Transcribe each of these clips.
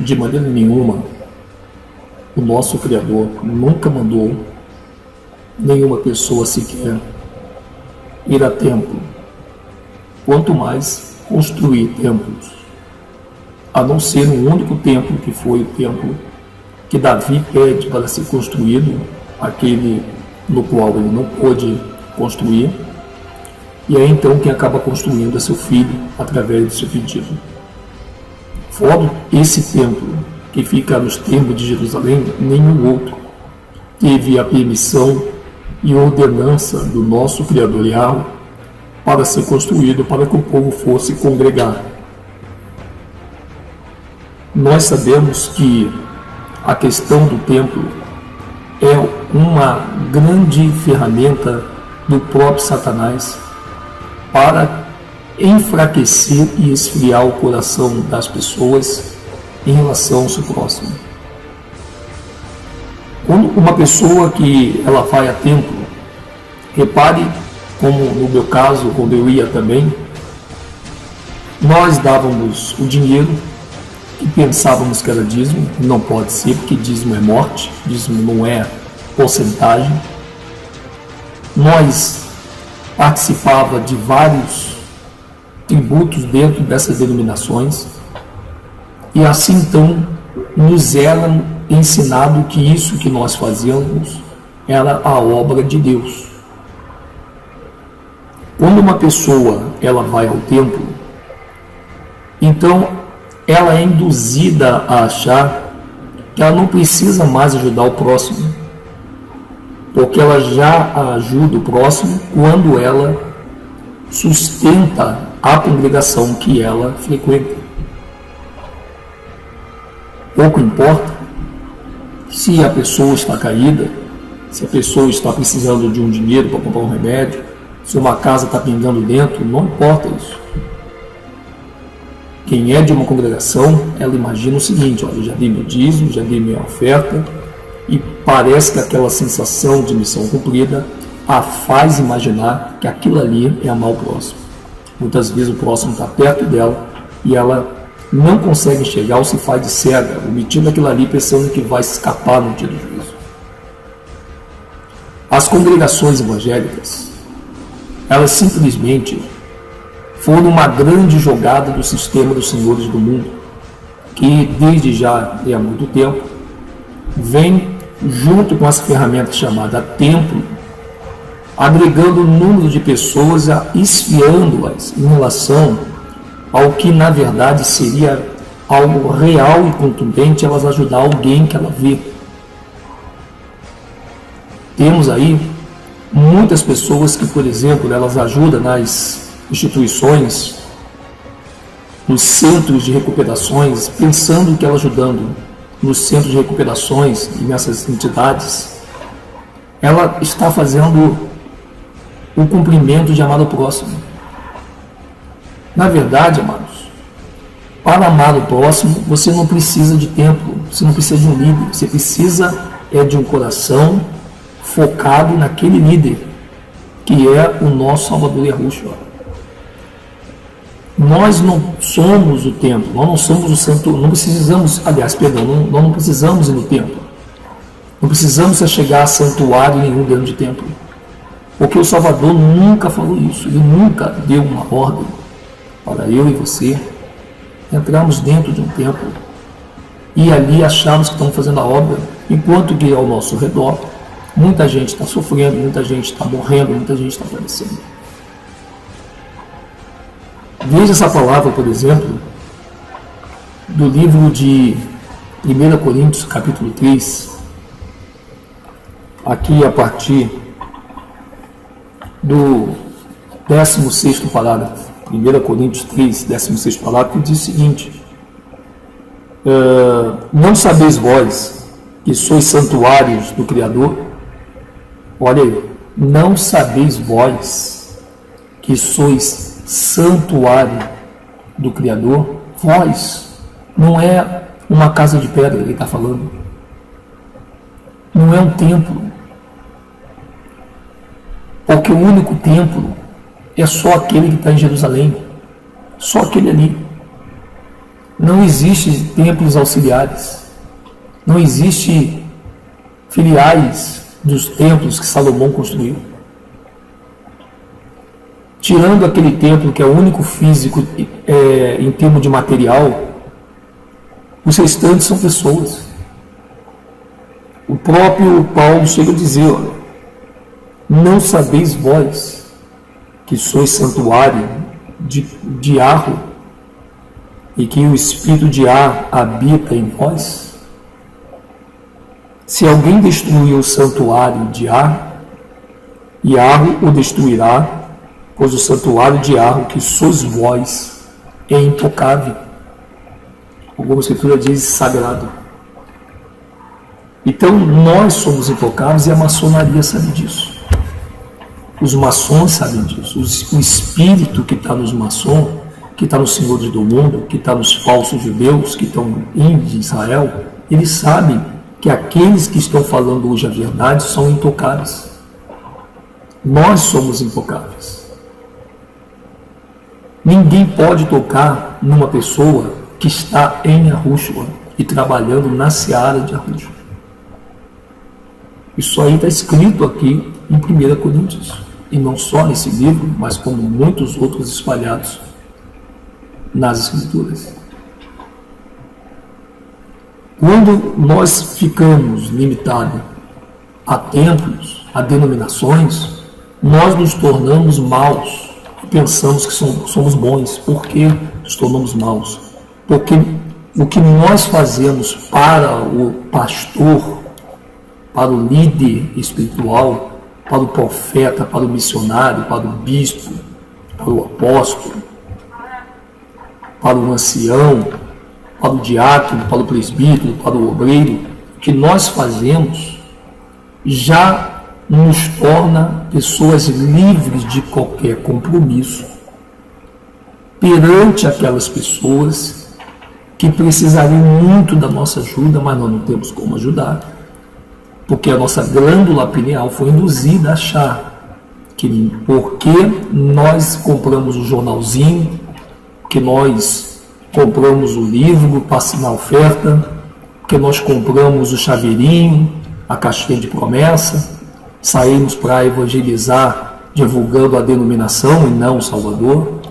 de maneira nenhuma, o nosso Criador nunca mandou nenhuma pessoa sequer ir a templo, quanto mais construir templos, a não ser um único templo, que foi o templo que Davi pede para ser construído, aquele no qual ele não pôde construir, e é então quem acaba construindo é seu filho através do seu pedido. Fora esse templo que fica nos termos de Jerusalém, nenhum outro teve a permissão e ordenança do nosso Criador Yahweh para ser construído, para que o povo fosse congregar. Nós sabemos que a questão do templo é uma grande ferramenta do próprio Satanás para enfraquecer e esfriar o coração das pessoas em relação ao seu próximo. Quando uma pessoa que ela vai a templo, repare como no meu caso, quando eu ia também, nós dávamos o dinheiro e pensávamos que era dízimo. Não pode ser, porque dízimo é morte, dízimo não é porcentagem. Nós participava de vários tributos dentro dessas denominações, e assim então nos era ensinado que isso que nós fazíamos era a obra de Deus. Quando uma pessoa ela vai ao templo, então ela é induzida a achar que ela não precisa mais ajudar o próximo, porque ela já ajuda o próximo quando ela sustenta a congregação que ela frequenta. Pouco importa se a pessoa está caída, se a pessoa está precisando de um dinheiro para comprar um remédio, se uma casa está pingando dentro, não importa isso. Quem é de uma congregação, ela imagina o seguinte: olha, eu já dei meu dízimo, já dei minha oferta, e parece que aquela sensação de missão cumprida a faz imaginar que aquilo ali é amar o próximo. Muitas vezes o próximo está perto dela e ela não consegue enxergar ou se faz de cega, omitindo aquilo ali, pensando que vai escapar no dia do juízo. As congregações evangélicas, elas simplesmente foram uma grande jogada do sistema dos senhores do mundo, que desde já há muito tempo vem junto com essa ferramenta chamada templo, agregando o número de pessoas, esfriando-as em relação ao que na verdade seria algo real e contundente, elas ajudar alguém que ela vê. Temos aí muitas pessoas que, por exemplo, elas ajudam nas instituições, nos centros de recuperações, pensando que ela ajudando nos centros de recuperações e nessas entidades, ela está fazendo o cumprimento de amar o próximo. Na verdade, amados, para amar o próximo, você não precisa de templo, você não precisa de um líder, você precisa de um coração focado naquele líder, que é o nosso Salvador Yahushua. Nós não somos o templo, nós não somos o santo, não precisamos, nós não precisamos ir no templo, não precisamos chegar a santuário nenhum dentro de templo, porque o Salvador nunca falou isso, ele nunca deu uma ordem para eu e você entrarmos dentro de um templo e ali acharmos que estamos fazendo a obra, enquanto que ao nosso redor muita gente está sofrendo, muita gente está morrendo, muita gente está padecendo. Veja essa palavra, por exemplo, do livro de 1 Coríntios, capítulo 3, aqui a partir do 16º parágrafo, 1 Coríntios 3, 16º parágrafo, que diz o seguinte: não sabeis vós que sois santuários do Criador? Olha aí, não sabeis vós que sois santuário do Criador? Vós, não é uma casa de pedra que ele está falando, não é um templo, porque o único templo é só aquele que está em Jerusalém, só aquele ali. Não existe templos auxiliares. Não existe filiais dos templos que Salomão construiu. Tirando aquele templo que é o único físico em termos de material, os restantes são pessoas. O próprio Paulo chega a dizer, olha, não sabeis vós que sois santuário de Ar e que o Espírito de Ar habita em vós? Se alguém destruir o santuário de Ar, e Ar o destruirá, pois o santuário de Ar, que sois vós, é intocável. Alguma escritura diz sagrado. Então nós somos intocáveis e a maçonaria sabe disso. Os maçons sabem disso. O espírito que está nos maçons, que está nos senhores do mundo, que está nos falsos judeus, que estão em Israel, eles sabem que aqueles que estão falando hoje a verdade são intocáveis. Nós somos intocáveis. Ninguém pode tocar numa pessoa que está em Yahushua e trabalhando na seara de Yahushua. Isso aí está escrito aqui em 1 Coríntios. E não só nesse livro, mas como muitos outros espalhados nas Escrituras. Quando nós ficamos limitados a templos, a denominações, nós nos tornamos maus e pensamos que somos bons. Por que nos tornamos maus? Porque o que nós fazemos para o pastor, para o líder espiritual, para o profeta, para o missionário, para o bispo, para o apóstolo, para o ancião, para o diácono, para o presbítero, para o obreiro, o que nós fazemos já nos torna pessoas livres de qualquer compromisso perante aquelas pessoas que precisariam muito da nossa ajuda, mas nós não temos como ajudar. Porque a nossa glândula pineal foi induzida a achar que porque nós compramos o jornalzinho, que nós compramos o livro na oferta, que nós compramos o chaveirinho, a caixinha de promessa, saímos para evangelizar divulgando a denominação e não o Salvador,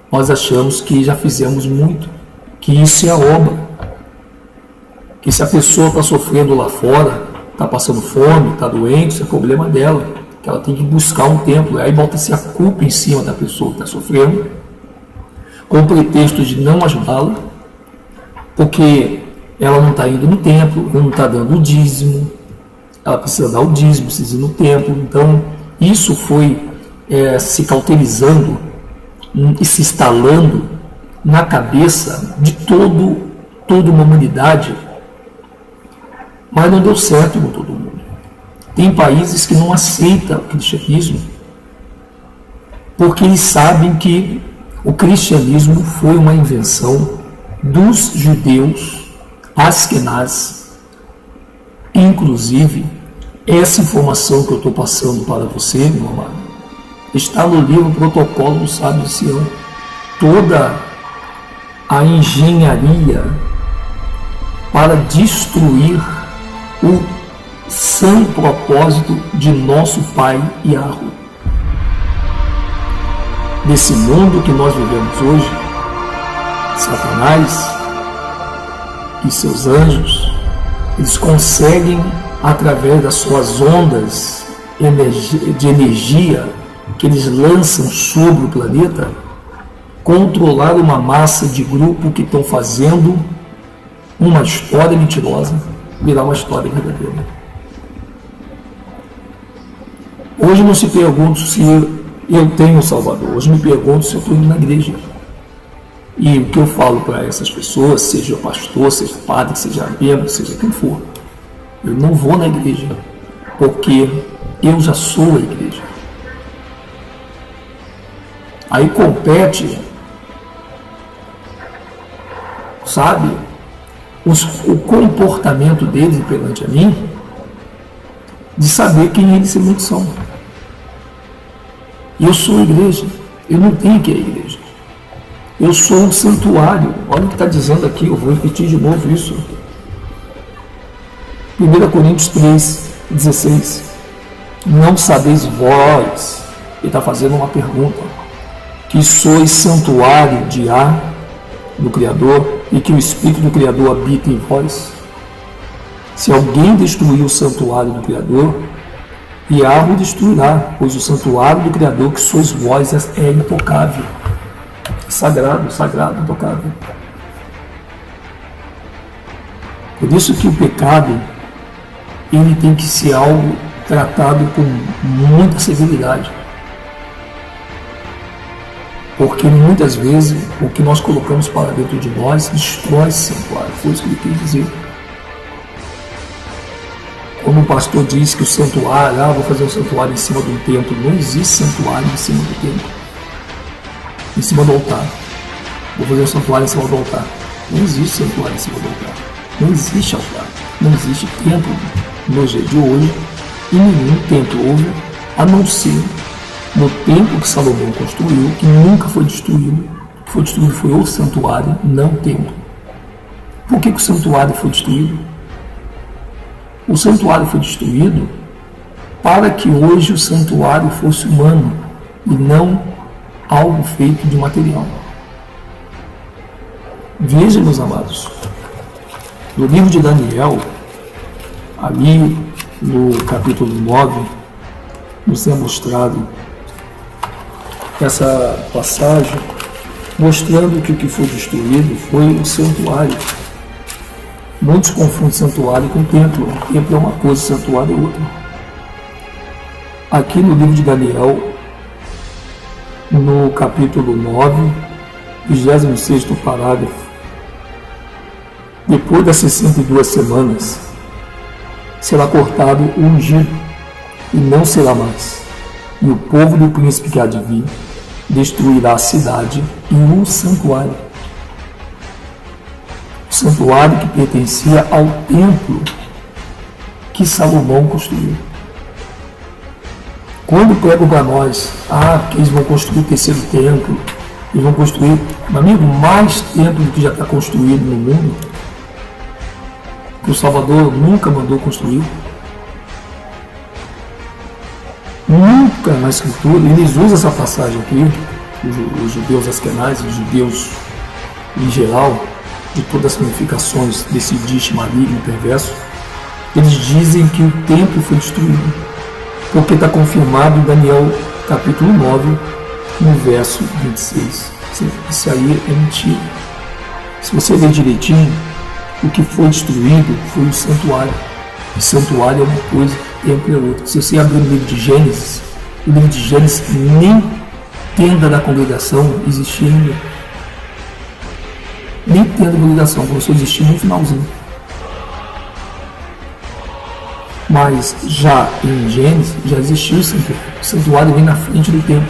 nós achamos que já fizemos muito, que isso é a obra, que se a pessoa está sofrendo lá fora, está passando fome, está doente, isso é problema dela, que ela tem que buscar um templo. Aí bota-se a culpa em cima da pessoa que está sofrendo, com o pretexto de não ajudá-la, porque ela não está indo no templo, ela não está dando o dízimo, ela precisa dar o dízimo, precisa ir no templo. Então, isso foi se cauterizando e se instalando na cabeça de toda uma humanidade. Mas não deu certo com todo mundo. Tem países que não aceitam o cristianismo porque eles sabem que o cristianismo foi uma invenção dos judeus askenazes. Inclusive, essa informação que eu estou passando para você, meu amado, está no livro Protocolo do Sábio de Sião. Toda a engenharia para destruir o sã propósito de nosso Pai Yahweh. Nesse mundo que nós vivemos hoje, Satanás e seus anjos, eles conseguem, através das suas ondas de energia que eles lançam sobre o planeta, controlar uma massa de grupo que estão fazendo uma história mentirosa virar uma história verdadeira. Hoje não se pergunto se eu tenho um Salvador, hoje me pergunto se eu estou indo na igreja. E o que eu falo para essas pessoas, seja pastor, seja padre, seja membro, seja quem for, eu não vou na igreja, porque eu já sou a igreja. Aí compete, sabe, o comportamento deles perante a mim, de saber quem eles realmente são. E eu sou a igreja, eu não tenho que ir à igreja. Eu sou um santuário. Olha o que está dizendo aqui, eu vou repetir de novo isso. 1 Coríntios 3, 16. Não sabeis vós, ele está fazendo uma pergunta, que sois santuário de ar do Criador e que o Espírito do Criador habita em vós? Se alguém destruir o santuário do Criador, e a o destruirá, pois o santuário do Criador que sois vós é intocável. Sagrado, sagrado, intocável. Por isso que o pecado, ele tem que ser algo tratado com muita severidade. Porque muitas vezes o que nós colocamos para dentro de nós destrói esse santuário. Foi isso que ele quis dizer. Como o pastor diz que o santuário, vou fazer um santuário em cima de um templo. Não existe santuário em cima do templo. Em cima do altar. Vou fazer um santuário em cima do altar. Não existe santuário em cima do altar. Não existe altar. Não existe templo no dia de hoje. E nenhum templo houve, a não ser no templo que Salomão construiu, que nunca foi destruído. O que foi destruído foi o santuário, não o templo. Por que o santuário foi destruído? O santuário foi destruído para que hoje o santuário fosse humano e não algo feito de material. Veja, meus amados, no livro de Daniel, ali no capítulo 9, nos é mostrado essa passagem, mostrando que o que foi destruído foi o santuário. Muitos confundem santuário com templo. Templo é uma coisa, santuário é outra. Aqui no livro de Daniel, no capítulo 9, 26º parágrafo, depois das 62 semanas, será cortado o ungido, e não será mais. E o povo do príncipe que há de vir destruirá a cidade e o santuário. O santuário que pertencia ao templo que Salomão construiu. Quando pegam para nós, que eles vão construir o terceiro templo, eles vão construir, meu amigo, mais templo do que já está construído no mundo, que o Salvador nunca mandou construir. Nunca na Escritura, eles usam essa passagem aqui, os judeus askenazes, os judeus em geral, de todas as ramificações desse dite maligno e perverso, eles dizem que o templo foi destruído, porque está confirmado em Daniel capítulo 9, no verso 26. Isso aí é mentira. Se você ler direitinho, o que foi destruído foi o santuário. O santuário é uma coisa, o templo é outra. Se você abrir o livro de Gênesis, o livro de Gênesis, nem tenda da congregação existia ainda. Nem tenda da congregação, começou a existir no finalzinho. Mas já em Gênesis, já existiu o santuário. O santuário vem na frente do templo.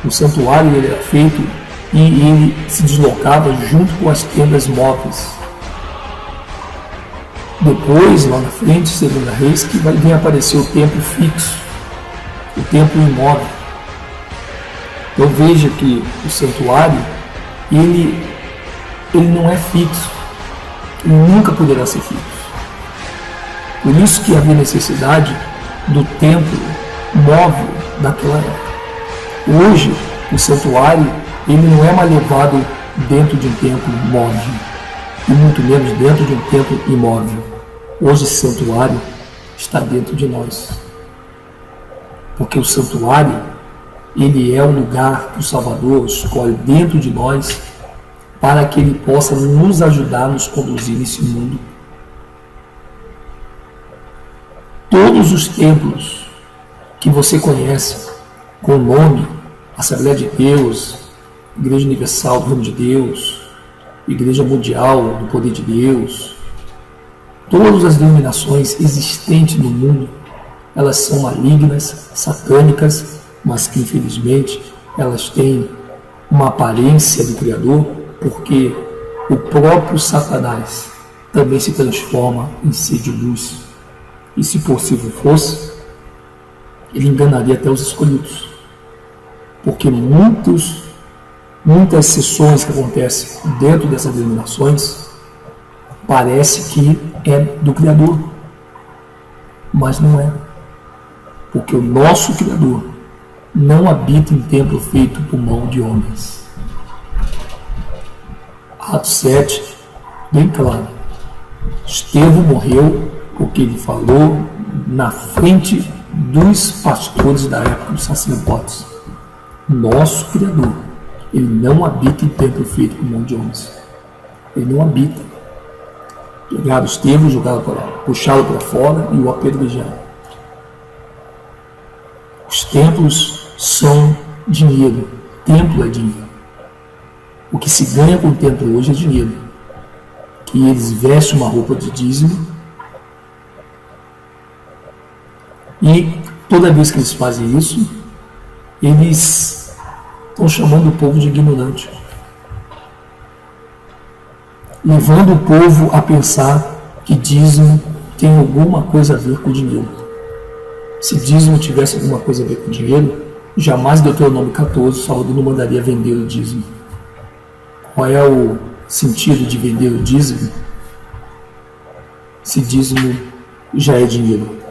O santuário ele era feito e ele se deslocava junto com as tendas móveis. Depois, lá na frente, segundo Reis, que vai vir aparecer o templo fixo, o templo imóvel. Então veja que o santuário, ele não é fixo, ele nunca poderá ser fixo. Por isso que havia necessidade do templo móvel daquela época. Hoje, o santuário, ele não é mais levado dentro de um templo móvel, e muito menos dentro de um templo imóvel. Hoje esse santuário está dentro de nós. Porque o santuário, ele é o lugar que o Salvador escolhe dentro de nós para que ele possa nos ajudar a nos conduzir nesse mundo. Todos os templos que você conhece com o nome Assembleia de Deus, Igreja Universal do Reino de Deus, Igreja Mundial do Poder de Deus, todas as denominações existentes no mundo, elas são malignas, satânicas, mas que infelizmente elas têm uma aparência do Criador, porque o próprio Satanás também se transforma em ser de luz. E se possível fosse, ele enganaria até os escolhidos. Porque muitos muitas sessões que acontecem dentro dessas denominações, parece que é do Criador, mas não é. Porque o nosso Criador não habita em templo feito por mão de homens. Atos 7, bem claro. Estevão morreu porque ele falou na frente dos pastores da época, dos sacerdotes. Nosso Criador, ele não habita em templo feito por mão de homens. Ele não habita. Pegaram Estevão, puxaram para fora e o apedrejaram. Os templos são dinheiro. Templo é dinheiro. O que se ganha com o templo hoje é dinheiro. E eles vestem uma roupa de dízimo. E toda vez que eles fazem isso, eles estão chamando o povo de ignorante. Levando o povo a pensar que dízimo tem alguma coisa a ver com dinheiro. Se dízimo tivesse alguma coisa a ver com dinheiro, jamais Deuteronômio 14, Salvador não mandaria vender o dízimo. Qual é o sentido de vender o dízimo? Se dízimo já é dinheiro.